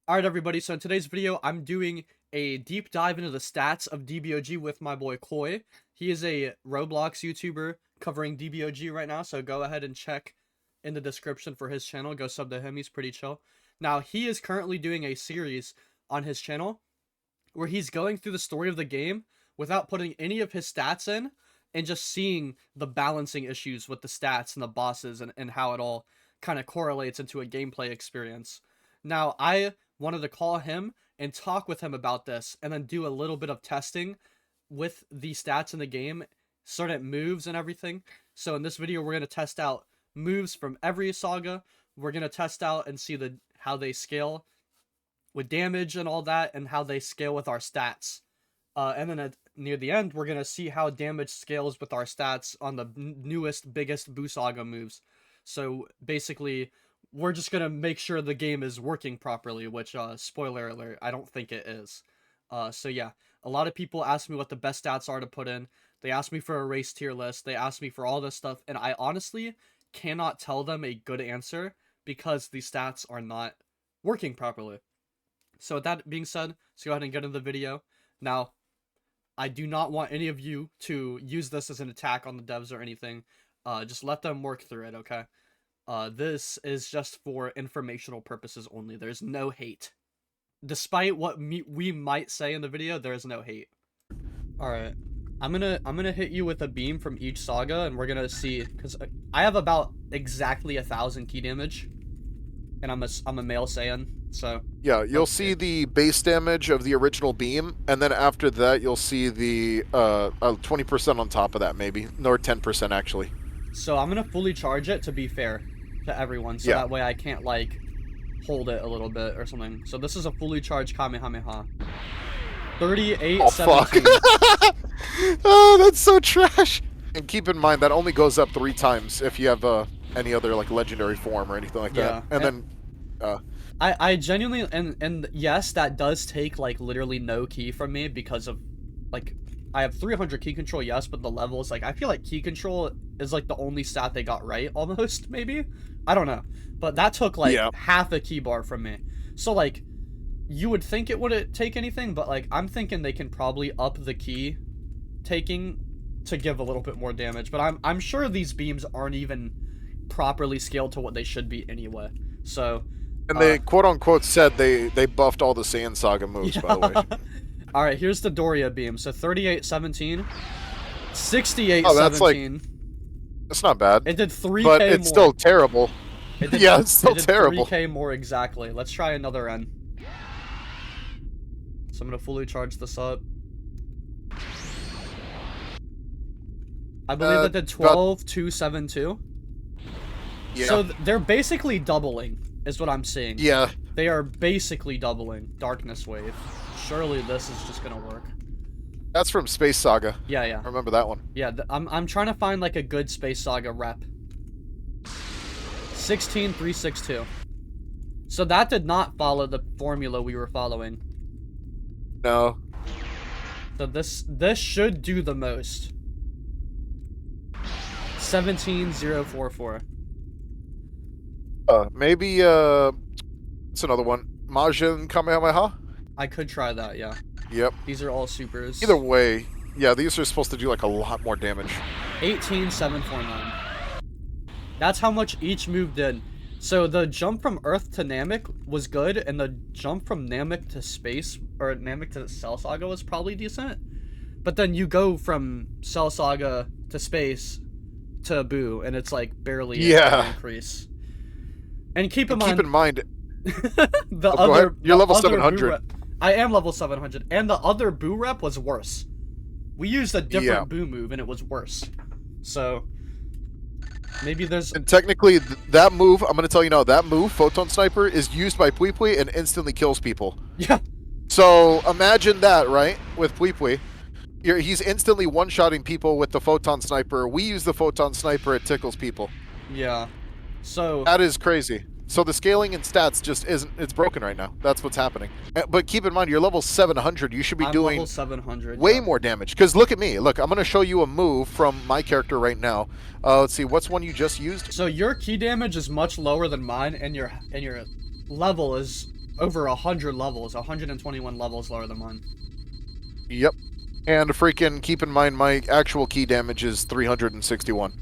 Alright everybody, so in today's video, I'm doing a deep dive into the stats of DBOG with my boy Koi. He is a Roblox YouTuber covering DBOG right now, so go ahead and check in the description for his channel. Go sub to him, he's pretty chill. Now, he is currently doing a series on his channel where he's going through the story of the game without putting any of his stats in and just seeing the balancing issues with the stats and the bosses and how it all kind of correlates into a gameplay experience. Now, I wanted to call him and talk with him about this and then do a little bit of testing with the stats in the game, certain moves and everything. So in this video, we're going to test out moves from every saga. We're going to test out and see how they scale with damage and all that, and how they scale with our stats. And then near the end, we're going to see how damage scales with our stats on the newest, biggest Boo Saga moves. So basically, we're just going to make sure the game is working properly, which, spoiler alert, I don't think it is. So yeah, a lot of people ask me what the best stats are to put in. They ask me for a race tier list. They ask me for all this stuff, and I honestly cannot tell them a good answer because the stats are not working properly. So with that being said, let's go ahead and get into the video. Now, I do not want any of you to use this as an attack on the devs or anything. Just let them work through it, okay? This is just for informational purposes only. There's no hate. Despite what we might say in the video, there is no hate. Alright. I'm gonna hit you with a beam from each saga, and we're gonna see, because I have about exactly 1,000 key damage, and I'm a male Saiyan, so yeah, you'll see the base damage of the original beam, and then after that you'll see the 20% on top of that, maybe, or 10% actually. So I'm gonna fully charge it to be fair to everyone, so that way I can't like hold it a little bit or something. So this is a fully charged Kamehameha. 38, oh, 17. Fuck. Oh, that's so trash. And keep in mind that only goes up 3 times if you have any other like legendary form or anything like that. And then I genuinely and yes, that does take like literally no key from me because of like I have 300 key control, yes, but the levels, like I feel like key control is like the only stat they got right almost, maybe. I don't know, but that took like half a key bar from me. So like you would think it wouldn't take anything, but like I'm thinking they can probably up the key taking to give a little bit more damage, but I'm sure these beams aren't even properly scaled to what they should be anyway. So and they quote-unquote said they buffed all the Saiyan Saga moves, by the way. Alright, here's the Doria beam. So 38, 17. 68, oh, that's 17. Like, that's not bad. It did 3k but it's more. Still terrible. Yeah, it's still terrible. 3k more exactly. Let's try another N. So I'm going to fully charge this up. I believe it did 12, 2, 7, 2. Yeah. So they're basically doubling, is what I'm seeing. Yeah. They are basically doubling. Darkness Wave. Surely this is just gonna work. That's from Space Saga. Yeah, yeah. I remember that one. Yeah, I'm trying to find like a good Space Saga rep. 16362. So that did not follow the formula we were following. No. So this should do the most. 17044. Maybe it's another one. Majin Kamehameha? I could try that, yeah. Yep. These are all supers. Either way, yeah, these are supposed to do like a lot more damage. 18749. That's how much each move did. So the jump from Earth to Namek was good, and the jump from Namek to space, or Namek to Cell Saga was probably decent. But then you go from Cell Saga to space to Boo, and it's like barely an increase. And keep in mind you're level 700. I am level 700, and the other Boo rep was worse. We used a different Boo move, and it was worse. So maybe there's... And technically, that move, I'm going to tell you now, that move, Photon Sniper, is used by Pui Pui and instantly kills people. Yeah. So imagine that, right, with Pui Pui. He's instantly one-shotting people with the Photon Sniper. We use the Photon Sniper, it tickles people. Yeah. So... That is crazy. So the scaling and stats just isn't, it's broken right now. That's what's happening. But keep in mind, you're level 700. You should be doing level 700, way more damage. Because look at me. Look, I'm going to show you a move from my character right now. Let's see, what's one you just used? So your key damage is much lower than mine, and your level is over 100 levels, 121 levels lower than mine. Yep. And freaking keep in mind my actual key damage is 361.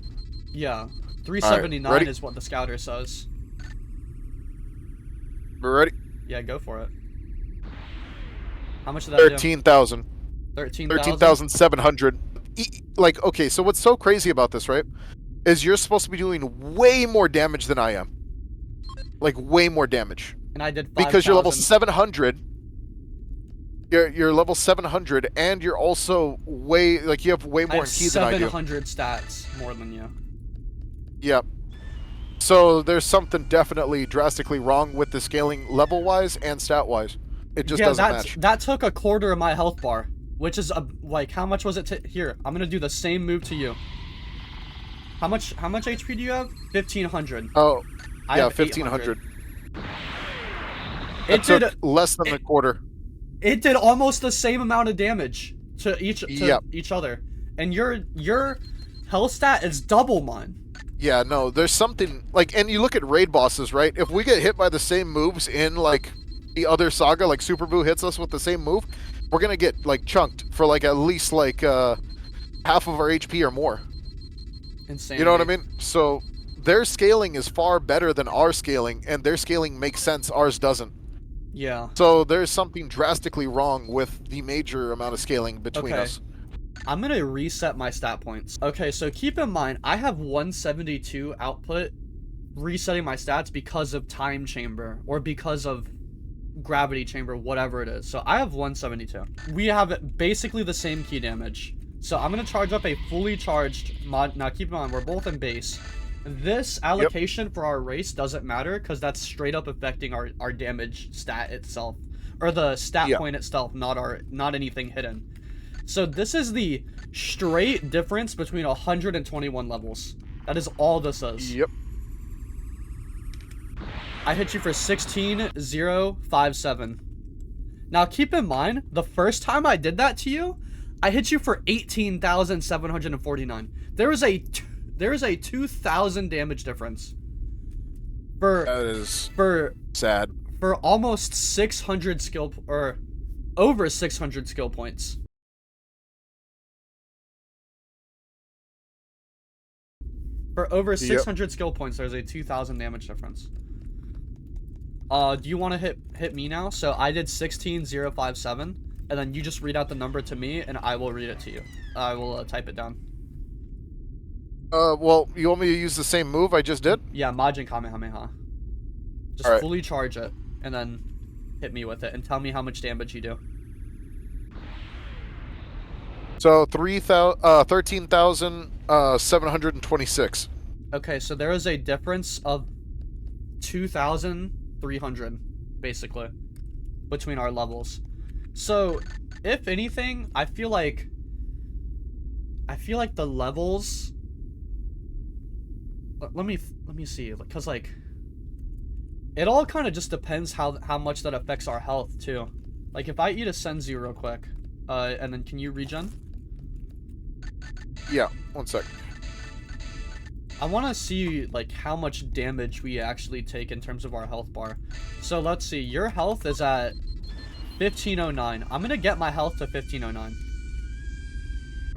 Yeah. 379 right, is what the scouter says. We're ready? Yeah, go for it. How much did that 13,000. 13,000? 13,700. Like, okay, so what's so crazy about this, right? Is you're supposed to be doing way more damage than I am. Like, way more damage. And I did 5,000. Because you're level 700. You're level 700, and you're also way, like, you have way more in key than I do. 700 stats more than you. Yep. So there's something definitely drastically wrong with the scaling level-wise and stat-wise. It just doesn't match. That took a quarter of my health bar, which is, like, how much was it here, I'm gonna do the same move to you. How much HP do you have? 1,500. Oh, yeah, 1,500. It did less than a quarter. It did almost the same amount of damage to each other, and your health stat is double mine. Yeah, no, there's something like, and you look at raid bosses, right? If we get hit by the same moves in like the other saga, like Super Boo hits us with the same move, we're gonna get like chunked for like at least like half of our HP or more. Insane. You know what I mean? So their scaling is far better than our scaling, and their scaling makes sense, ours doesn't. Yeah. So there's something drastically wrong with the major amount of scaling between us. I'm gonna reset my stat points. Okay, so keep in mind, I have 172 output resetting my stats because of time chamber, or because of gravity chamber, whatever it is. So I have 172. We have basically the same key damage. So I'm gonna charge up a fully charged mod. Now keep in mind, we're both in base. This allocation for our race doesn't matter because that's straight up affecting our damage stat itself, or the stat point itself, not anything hidden. So this is the straight difference between 121 levels. That is all this is. Yep. I hit you for 16,057. Now keep in mind, the first time I did that to you, I hit you for 18,749. There is a 2,000 damage difference. That is sad. For almost 600 skill, or over 600 skill points. For over 600 skill points, there's a 2,000 damage difference. Do you want to hit me now? So I did 16,057, and then you just read out the number to me, and I will read it to you. I will type it down. Well, you want me to use the same move I just did? Yeah, Majin Kamehameha. Just fully charge it, and then hit me with it, and tell me how much damage you do. So 13,726. Okay, so there is a difference of 2,300, basically, between our levels. So, if anything, I feel like the levels. Let me see, because like, it all kind of just depends how much that affects our health too. Like if I eat a Senzu real quick, and then can you regen? Yeah, 1 sec. I want to see like how much damage we actually take in terms of our health bar. So let's see, your health is at 1509. I'm gonna get my health to 1509.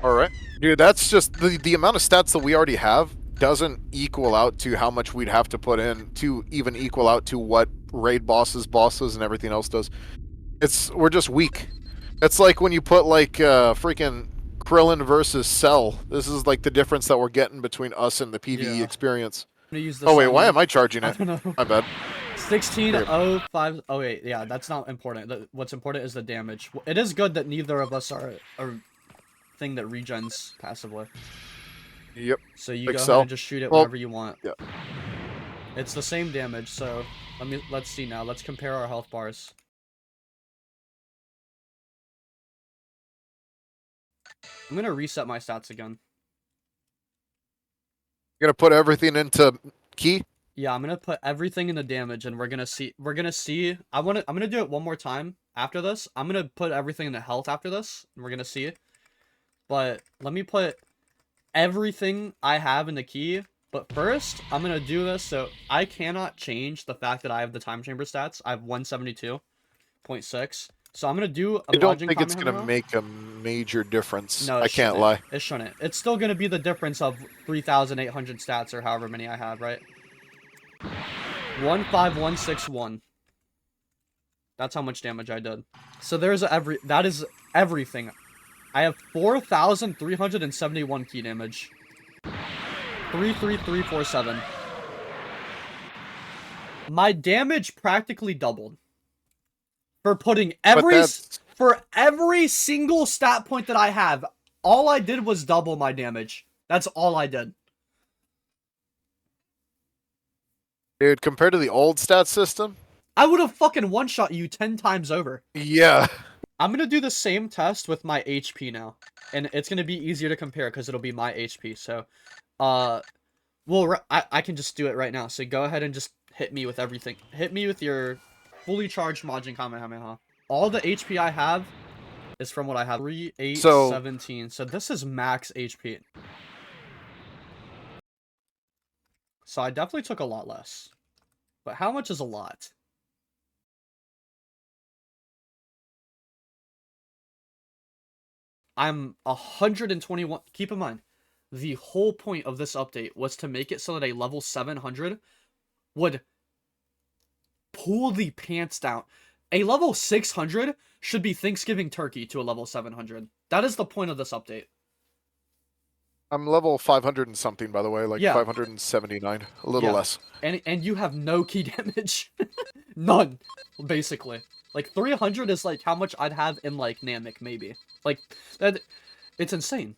All right, dude. That's just the amount of stats that we already have doesn't equal out to how much we'd have to put in to even equal out to what raid bosses and everything else does. We're just weak. It's like when you put like freaking Krillin versus Cell. This is like the difference that we're getting between us and the PvE experience. I'm gonna use this. Oh wait, why am I charging it? I don't know. My bad. 1605. Oh wait, yeah, that's not important. What's important is the damage. It is good that neither of us are a thing that regens passively. Yep. So you go ahead and just shoot it wherever you want. Yeah. It's the same damage, so let's see now. Let's compare our health bars. I'm gonna reset my stats again. You're gonna put everything into key? Yeah, I'm gonna put everything into damage, and we're gonna see. I'm gonna do it one more time after this. I'm gonna put everything into health after this, and we're gonna see. But let me put everything I have in the key But first, I'm gonna do this, so I cannot change the fact that I have the time chamber stats. I have 172.6. So I'm gonna do a I don't Majin think it's gonna Kamehameha. make a major difference. No, I it can't shouldn't. lie. It shouldn't. It's still gonna be the difference of 3,800 stats or however many I have, right? 15161. That's how much damage I did. So that is everything. I have 4,371 key damage. 33347. My damage practically doubled. For putting for every single stat point that I have, all I did was double my damage. That's all I did. Dude, compared to the old stat system, I would have fucking one-shot you 10 times over. yeah. I'm gonna do the same test with my HP now. And it's gonna be easier to compare because it'll be my HP. So, well, I can just do it right now. So go ahead and just hit me with everything. Hit me with your fully charged Majin Kamehameha. All the HP I have is from what I have. 3, 8, 17. So this is max HP. So I definitely took a lot less. But how much is a lot? I'm 121. Keep in mind, the whole point of this update was to make it so that a level 700 would pull the pants down. A level 600 should be Thanksgiving turkey to a level 700. That is the point of this update. I'm level 500 and something, by the way, like 579, a little less. And you have no key damage. None, basically. Like 300 is like how much I'd have in like Namek, maybe. Like that, it's insane.